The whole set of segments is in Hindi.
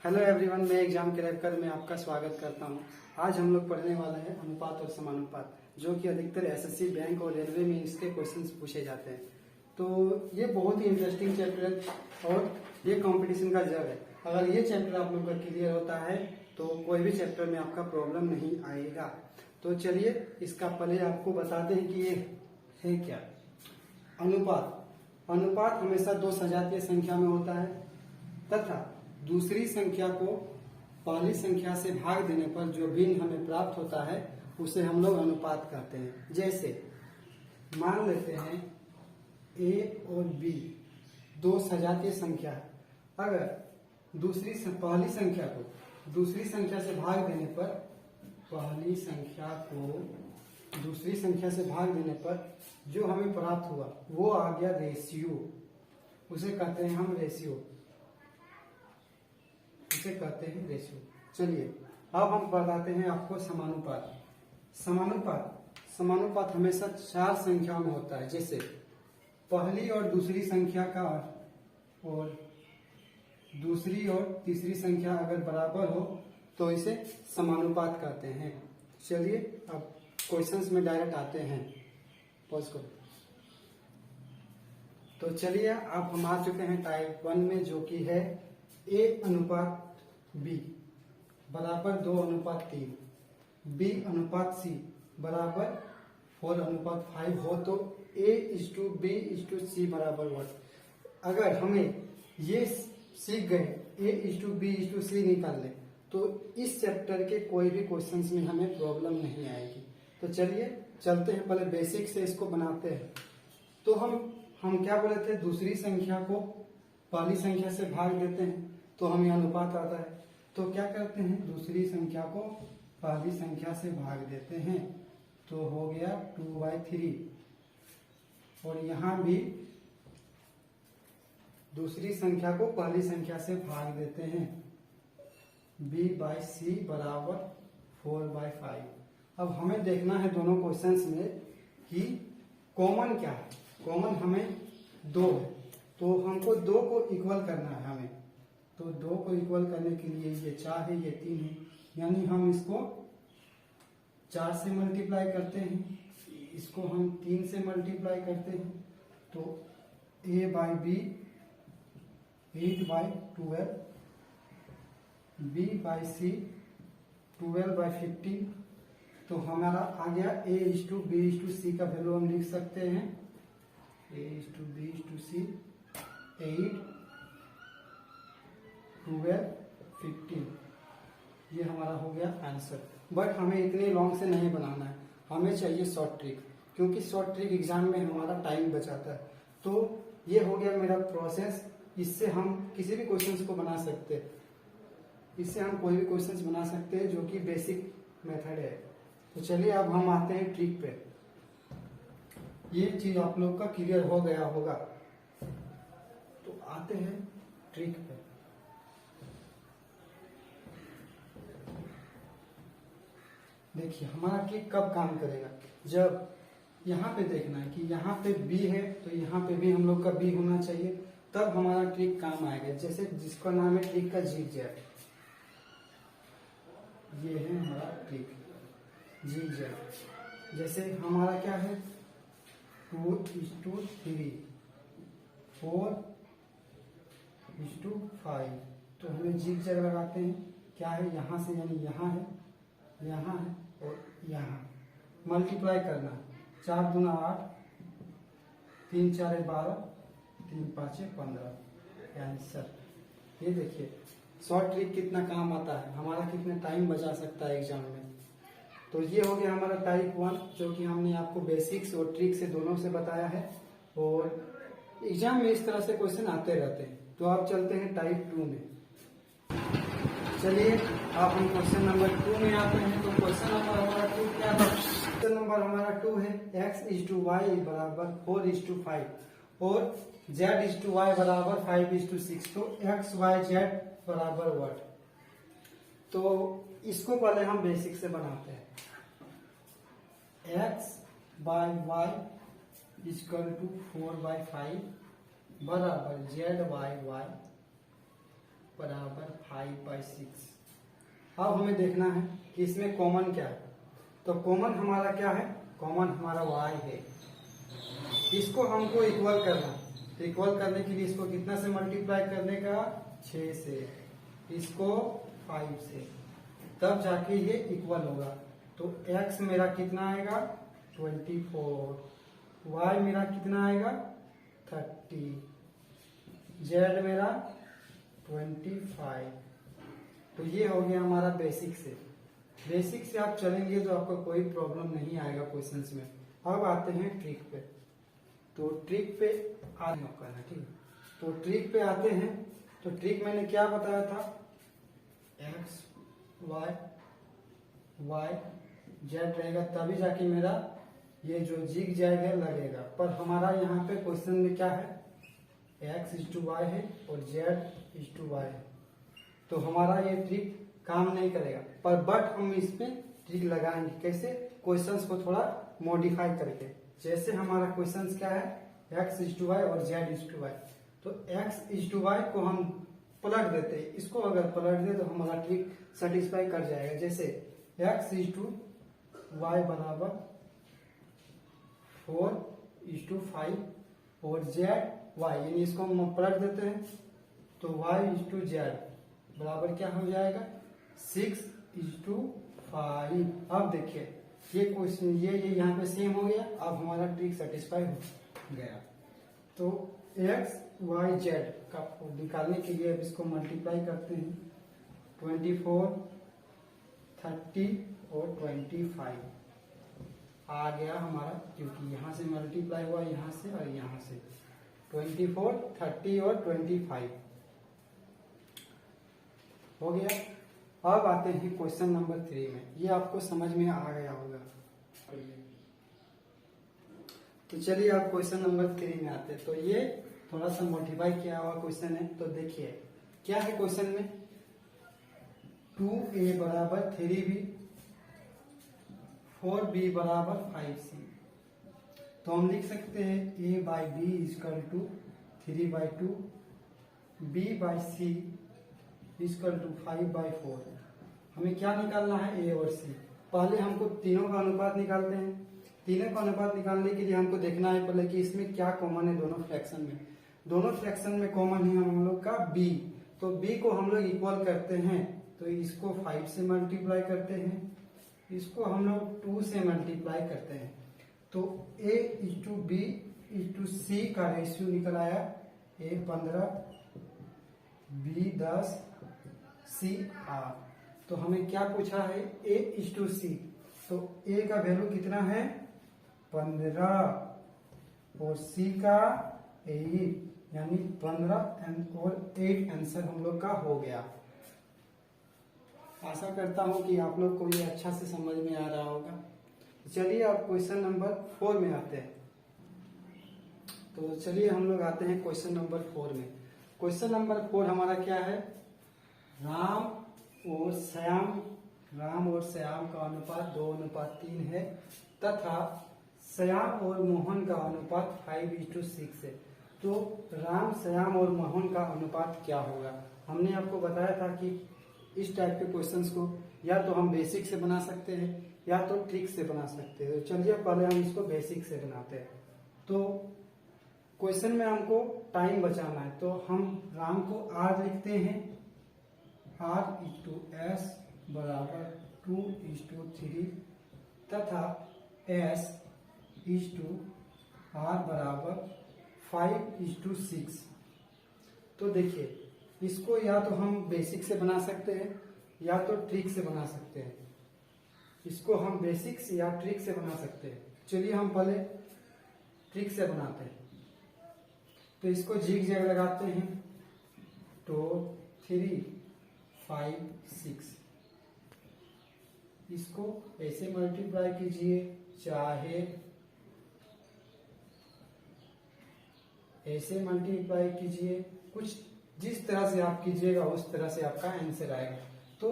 हेलो एवरीवन, मैं एग्जाम क्रैकर में आपका स्वागत करता हूं। आज हम लोग पढ़ने वाला है अनुपात और समानुपात, जो कि अधिकतर एसएससी, बैंक और रेलवे में इसके क्वेश्चंस पूछे जाते हैं। तो ये बहुत ही इंटरेस्टिंग चैप्टर है और ये कंपटीशन का जग है। अगर ये चैप्टर आप लोग का क्लियर होता है तो कोई भी चैप्टर में आपका प्रॉब्लम नहीं आएगा। तो चलिए इसका पहले आपको बताते हैं कि ये है क्या। अनुपात अनुपात हमेशा दो सजातीय संख्या में होता है तथा दूसरी संख्या को पहली संख्या से भाग देने पर जो भिन्न हमें प्राप्त होता है उसे हम लोग अनुपात कहते हैं। जैसे मान लेते हैं ए और बी दो सजातीय संख्या है। अगर पहली संख्या को दूसरी संख्या से भाग देने पर पहली संख्या को दूसरी संख्या से भाग देने पर जो हमें प्राप्त हुआ वो आ गया रेशियो। उसे कहते हैं हम रेशियो, इसे कहते हैं रेशियो। चलिए अब हम बताते हैं आपको समानुपात। समानुपात हमेशा चार संख्याओं में होता है। जैसे पहली और दूसरी संख्या का और दूसरी और तीसरी संख्या अगर बराबर हो तो इसे समानुपात कहते हैं। चलिए अब क्वेश्चंस में डायरेक्ट आते हैं। पॉज करो। तो चलिए अब हम आ चुके हैं टाइप 1 में, जो कि है ए अनुपात बी बराबर 2:3, बी अनुपात सी बराबर 4:5 हो तो A:B:C बराबर 1। अगर हमें ये सीख गए A:B:C निकाल ले तो इस चैप्टर के कोई भी क्वेश्चंस में हमें प्रॉब्लम नहीं आएगी। तो चलिए चलते हैं, पहले बेसिक से इसको बनाते हैं। तो हम क्या बोले थे, दूसरी संख्या को पहली संख्या से भाग देते हैं तो हमें अनुपात आता है। तो क्या करते हैं, दूसरी संख्या को पहली संख्या से भाग देते हैं तो हो गया 2/3। और यहां भी दूसरी संख्या को पहली संख्या से भाग देते हैं, B/C बराबर 4/5। अब हमें देखना है दोनों क्वेश्चंस में कि कॉमन क्या है। कॉमन हमें 2 है तो हमको 2 को इक्वल करना है हमें। तो 2 को इक्वल करने के लिए ये 4 है, ये 3 है, यानी हम इसको 4 से मल्टीप्लाई करते हैं, इसको हम 3 से मल्टीप्लाई करते हैं तो A/B 8/12, B/C 12/15। तो हमारा आ गया A:B:C का वैल्यू हम लिख सकते हैं A:B:C 8, 12, 15। ये हमारा हो गया आंसर। बट हमें इतने लॉन्ग से नहीं बनाना है, हमें चाहिए शॉर्ट ट्रिक, क्योंकि शॉर्ट ट्रिक एग्जाम में हमारा टाइम बचाता है। तो ये हो गया मेरा प्रोसेस। इससे हम किसी भी क्वेश्चंस को बना सकते हैं, इससे हम कोई भी क्वेश्चंस बना सकते हैं जो कि बेसिक मेथड है। तो चलिए अब हम आते हैं ट्रिक पे। ये चीज आप लोग का क्लियर हो गया होगा, तो आते हैं ट्रिक पे। देखिए हमारा ट्रिक कब काम करेगा, जब यहाँ पे देखना है कि यहाँ पे B है तो यहाँ पे भी हम लोग का B होना चाहिए, तब हमारा ट्रिक काम आएगा। जैसे जिसका नाम है ट्रिक का zigzag, ये है हमारा ट्रिक zigzag। जैसे हमारा क्या है 2:3, 4:5, तो हमें zigzag लगाते हैं। क्या है, यहाँ से यानी यहाँ है, यहाँ है और यहाँ मल्टीप्लाई करना। 4 दूना 8, 3 4 12, 3 5 15 आंसर। ये देखिए शॉर्ट ट्रिक कितना काम आता है, हमारा कितना टाइम बचा सकता है एग्जाम में। तो ये हो गया हमारा टाइप 1, जो कि हमने आपको बेसिक्स और ट्रिक से दोनों से बताया है। और एग्जाम में इस तरह से क्वेश्चन आते रहते हैं। तो आप चलते हैं टाइप 2 में। चलिए अब हम क्वेश्चन नंबर 2 में आते हैं। तो क्वेश्चन नंबर हमारा 2 क्या है, क्वेश्चन नंबर हमारा 2 है x:y बराबर 4:5 और z:y बराबर 5:6। तो x y z बराबर व्हाट। तो इसको पहले हम बेसिक से बनाते हैं। x/y = 4/5 बराबर z/y बराबर 5/6। अब हमें देखना है कि इसमें कॉमन क्या है। तो कॉमन हमारा क्या है, कॉमन हमारा y है। इसको हमको इक्वल करना, तो इक्वल करने के लिए इसको कितना से मल्टीप्लाई करने का, 6 से, इसको 5 से, तब जाके ये इक्वल होगा। तो x मेरा कितना आएगा 24, y मेरा कितना आएगा 30, z मेरा 25। तो ये हो गया हमारा बेसिक से। बेसिक से आप चलेंगे तो आपको कोई प्रॉब्लम नहीं आएगा क्वेश्चंस में। अब आते हैं ट्रिक पे। तो ट्रिक पे आना करना, ठीक है। तो ट्रिक पे आते हैं। तो ट्रिक मैंने क्या बताया था, x y y z रहेगा, तभी जाके मेरा ये जो जिग जैग है लगेगा। पर हमारा यहाँ पे क्वेश्चन में क्या है, x/y है और z/y है, तो हमारा ये ट्रिक काम नहीं करेगा। पर बट हम इसमें ट्रिक लगाएंगे, कैसे, क्वेश्चंस को थोड़ा मॉडिफाई करके। जैसे हमारा क्वेश्चंस क्या है, x/y और z/y। तो x/y को हम पलट देते हैं, इसको अगर पलट दे तो हमारा ट्रिक सेटिस्फाई कर जाएगा। जैसे x/y बराबर 4/5 और z y, यानी इसको हम पलट देते हैं तो y/z बराबर क्या हो जाएगा 6/5। अब देखिए ये क्वेश्चन ये यहाँ पे सेम हो गया। अब हमारा ट्रिक सेटिस्फाई हो गया। तो x y z का निकालने के लिए अब इसको मल्टीप्लाई करते हैं, 24, 30 और 25 आ गया हमारा, क्योंकि यहाँ से मल्टीप्लाई हुआ यहाँ से और यहाँ से, 24, 30 और 25 हो गया। अब आते हैं क्वेश्चन नंबर 3 में। ये आपको समझ में आ गया होगा। तो चलिए आप क्वेश्चन नंबर 3 में आते हैं। तो ये थोड़ा सा मॉडिफाई किया हुआ क्वेश्चन है। तो देखिए क्या है क्वेश्चन में, 2a बराबर 3b, 4b बराबर 5c। तो हम लिख सकते हैं a/b equal to 3/2, b/c equal to 5/4। हमें क्या निकालना है, a और c। पहले हमको तीनों का अनुपात निकालते हैं। तीनों का अनुपात निकालने के लिए हमको देखना है पहले कि इसमें क्या कॉमन है दोनों फ्रैक्शन में। दोनों फ्रैक्शन में कॉमन है हम लोग का b। तो b को हम लोग इक्वल करते हैं, तो इसको 5 से मल्टीप्लाई करते हैं, इसको हम लोग 2 से मल्टीप्लाई करते हैं। तो a/b/c का रेशियो निकल आया, a 15, b 10, c 8। तो हमें क्या पूछा है, a/c। तो a का वैल्यू कितना है 15 और c का 8, यानी 15 और 8 आंसर हम लोग का हो गया। आशा करता हूं कि आप लोग को ये अच्छा से समझ में आ रहा होगा। चलिए अब क्वेश्चन नंबर 4 में आते हैं। तो चलिए हम लोग आते हैं क्वेश्चन नंबर 4 में। क्वेश्चन नंबर 4 हमारा क्या है, राम और श्याम का अनुपात 2:3 है तथा श्याम और मोहन का अनुपात 5:6 है। तो राम, श्याम और मोहन का अनुपात क्या होगा। हमने आपको बताया था कि इस टाइप के क्वेश्चंस को या तो हम बेसिक से बना सकते हैं या तो ट्रिक से बना सकते हैं। तो चलिए पहले हम इसको बेसिक से बनाते हैं। तो क्वेश्चन में हमको टाइम बचाना है, तो हम राम को r लिखते हैं, r/s बराबर 2:3 तथा s/r बराबर 5:6। तो देखिए इसको या तो हम बेसिक से बना सकते हैं या तो ट्रिक से बना सकते हैं। इसको हम बेसिक से या ट्रिक से बना सकते हैं। चलिए हम पहले ट्रिक से बनाते हैं। तो इसको जिग जैग लगाते हैं, तो 3, 5, 6। इसको ऐसे मल्टीप्लाई कीजिए, चाहे ऐसे मल्टीप्लाई कीजिए, कुछ जिस तरह से आप कीजिएगा उस तरह से आपका आंसर आएगा। तो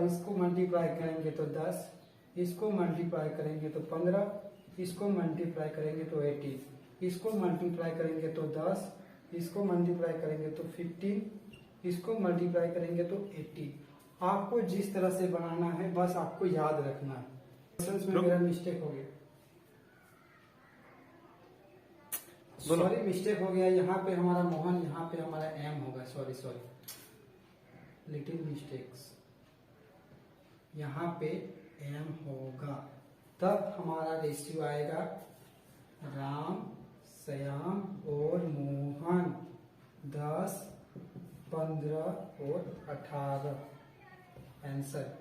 इसको मल्टीप्लाई करेंगे तो 10, इसको मल्टीप्लाई करेंगे तो 15, इसको मल्टीप्लाई करेंगे तो 18, इसको मल्टीप्लाई करेंगे तो 10, इसको मल्टीप्लाई करेंगे तो 15 इसको मल्टीप्लाई करेंगे तो 80। आपको जिस तरह से बनाना है बस आपको याद रखना है। क्वेश्चंस में मेरा मिस्टेक हो गया, सॉरी मिस्टेक हो गया। यहाँ पे हमारा मोहन, यहाँ पे हमारा एम होगा, सॉरी लिटिल मिस्टेक्स, यहाँ पे एम होगा, तब हमारा रेशियो आएगा राम, श्याम और मोहन 10, 15 और 18 आंसर।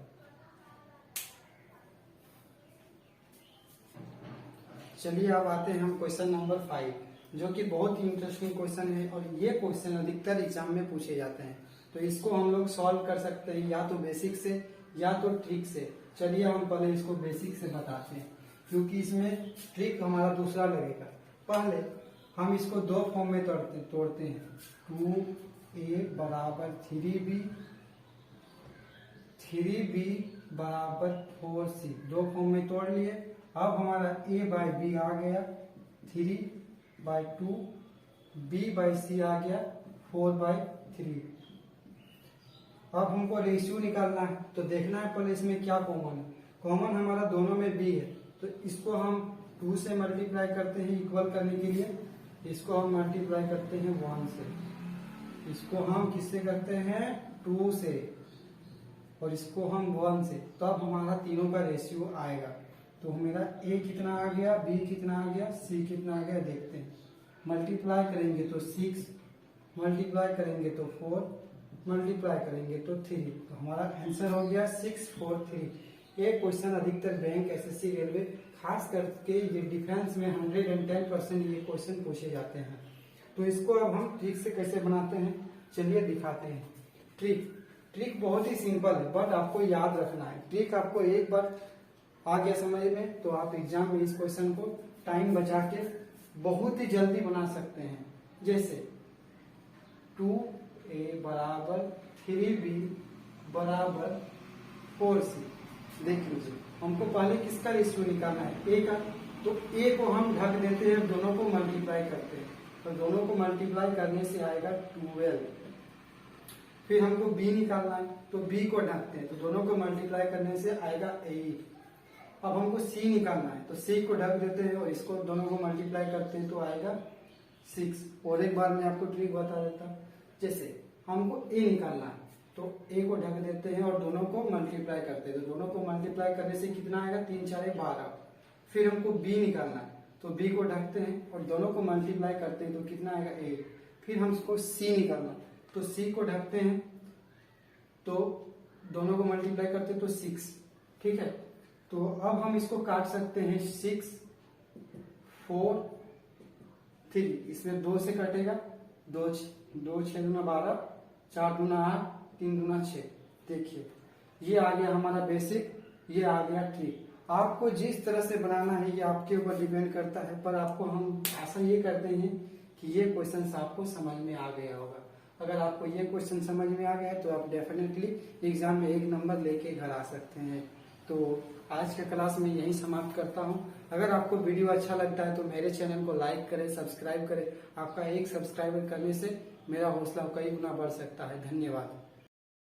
चलिए अब आते हैं हम क्वेश्चन नंबर 5, जो कि बहुत ही इंटरेस्टिंग क्वेश्चन है और ये क्वेश्चन अधिकतर एग्जाम में पूछे जाते हैं। तो इसको हम लोग सॉल्व कर सकते हैं या तो बेसिक से या तो ट्रिक से। चलिए हम पहले इसको बेसिक से बताते हैं, क्योंकि इसमें ट्रिक हमारा दूसरा लगेगा। पहले हम इसको दो फॉर्म में तोड़ते हैं। 2a बराबर 3b, 3b बराबर 4c, दो फॉर्म में तोड़ लिए। अब हमारा a बाई बी आ गया 3/2, b बाई सी आ गया 4/3। अब हमको रेशियो निकालना है, तो देखना है पहले इसमें क्या कॉमन है। कॉमन हमारा दोनों में b है, तो इसको हम 2 से मल्टीप्लाई करते हैं इक्वल करने के लिए। इसको हम मल्टीप्लाई करते हैं 1 से, इसको हम किससे करते हैं 2 से, और इसको हम 1 से। तो अब हमारा तीनों का रेशियो आएगा। तो मेरा a कितना आ गया, b कितना आ गया, c कितना आ गया, देखते हैं। मल्टीप्लाई करेंगे तो 6, मल्टीप्लाई करेंगे तो 4, मल्टीप्लाई करेंगे तो 3। तो हमारा आंसर हो गया 643। ये क्वेश्चन अधिकतर बैंक, एसएससी, रेलवे, खास करके ये डिफेंस में 110% ये क्वेश्चन पूछे जाते हैं। तो इसको अब हम ट्रिक से कैसे बनाते हैं, चलिए दिखाते हैं। ट्रिक बहुत ही सिंपल है, बट आपको याद रखना है। ट्रिक आपको एक बार आ गया समझ में, तो आप एग्जाम में इस क्वेश्चन को टाइम बचा के बहुत ही जल्दी बना सकते हैं। जैसे 2a बराबर 3b बराबर 4c। देख लीजिए, हमको पहले किसका रेशियो निकालना है, a का। तो a को हम ढक देते हैं, दोनों को मल्टीप्लाई करते हैं। तो दोनों को मल्टीप्लाई करने से आएगा 12। फिर हमको b निकालना है, तो b को ढकते हैं, तो दोनों को मल्टीप्लाई करने से आएगा 8। अब हमको c निकालना है, तो c को ढक देते हैं और इसको दोनों को मल्टीप्लाई करते हैं, तो आएगा 6। और एक बार मैं आपको ट्रिक बता देता हूँ। जैसे हमको a निकालना है, तो a को ढक देते हैं और दोनों को मल्टीप्लाई करते हैं। तो दोनों को मल्टीप्लाई करने से कितना आएगा, 3 4 12। फिर हमको b निकालना है, तो b को ढकते हैं और दोनों को मल्टीप्लाई करते हैं, तो कितना आएगा 8। फिर हमको c निकालना, तो c को ढकते हैं, तो दोनों को मल्टीप्लाई करते हैं, तो 6। ठीक है, तो अब हम इसको काट सकते हैं 6 4 3। इसमें 2 से कटेगा, 2 6 दूना 12, 4 दूना 8, 3 दूना 6। देखिए ये आ गया हमारा बेसिक, ये आ गया ट्रिक। आपको जिस तरह से बनाना है ये आपके ऊपर डिपेंड करता है, पर आपको हम ऐसा ये करते हैं कि ये क्वेश्चन आपको समझ में आ गया होगा। अगर आपको ये क्वेश्चन समझ में आ गया तो आप डेफिनेटली एग्जाम में 1 नंबर लेके घर आ सकते हैं। तो आज के क्लास में यही समाप्त करता हूं। अगर आपको वीडियो अच्छा लगता है तो मेरे चैनल को लाइक करें, सब्सक्राइब करें। आपका एक सब्सक्राइबर करने से मेरा हौसला कई गुना बढ़ सकता है। धन्यवाद।